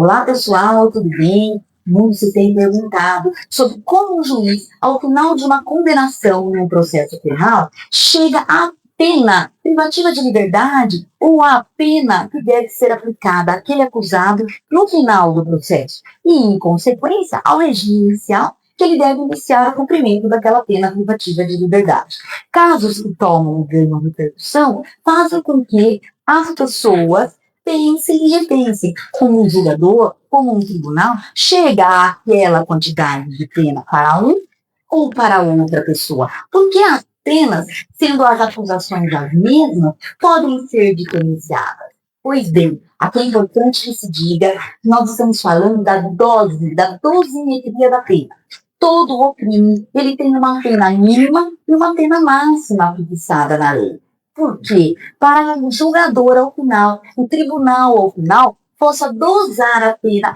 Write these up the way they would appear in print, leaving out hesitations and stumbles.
Olá, pessoal, tudo bem? Muitos têm perguntado sobre como o juiz, ao final de uma condenação em um processo penal, chega à pena privativa de liberdade ou à pena que deve ser aplicada àquele acusado no final do processo e, em consequência, ao regime inicial que ele deve iniciar o cumprimento daquela pena privativa de liberdade. Casos que tomam ganho repercussão fazem com que as pessoas pensem e repensem como um julgador, como um tribunal, chega àquela quantidade de pena para um ou para outra pessoa. Porque as penas, sendo as acusações as mesmas, podem ser diferenciadas. Pois bem, aqui é importante que se diga que nós estamos falando da dosimetria da pena. Todo o crime, ele tem uma pena mínima e uma pena máxima fixada na lei. Por quê? Para o julgador ao final, o tribunal ao final, possa dosar a pena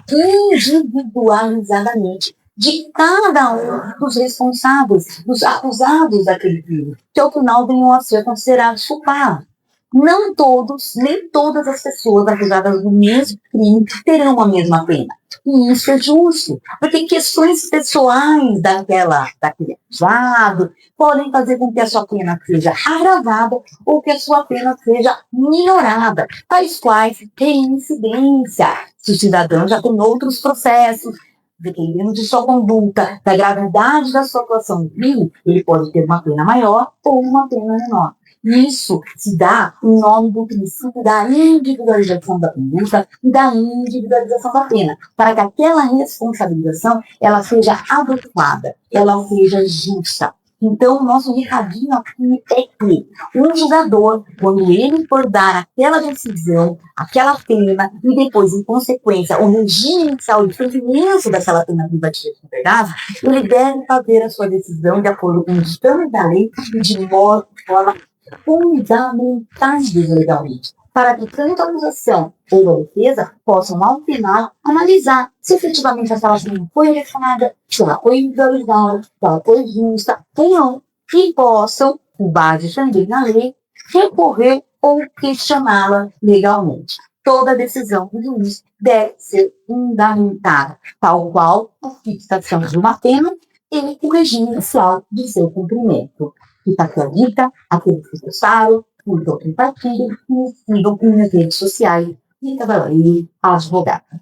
individualizadamente de cada um dos responsáveis, dos acusados daquele crime, que ao final venham a ser considerados culpados. Não todos, nem todas as pessoas acusadas do mesmo crime terão a mesma pena. E isso é justo, porque questões pessoais daquele acusado podem fazer com que a sua pena seja agravada ou que a sua pena seja minorada, tais quais reincidência. Se o cidadão já tem outros processos, dependendo de sua conduta, da gravidade da sua atuação no crime, ele pode ter uma pena maior ou uma pena menor. Isso se dá em nome do princípio da individualização da conduta e da individualização da pena, para que aquela responsabilização ela seja adequada, ela seja justa. Então, o nosso recadinho aqui é que um julgador, quando ele for dar aquela decisão, aquela pena, e depois, em consequência, o regime inicial de cumprimento daquela pena privativa de liberdade, ele deve fazer a sua decisão de acordo com os ditames da lei e de forma fundamentais legalmente, para que tanto a acusação ou a defesa possam, ao final, analisar se efetivamente aquela pena foi adequada, se ela foi individualizada, se ela foi justa ou não, e possam, com base também na lei, recorrer ou questioná-la legalmente. Toda decisão do juiz deve ser fundamentada, tal qual a fixação de uma pena e o regime inicial de seu cumprimento. Fica aqui a dica, aqueles que gostaram, curtam, compartilhem e me sigam nas redes sociais. Rita Valerio, advogada.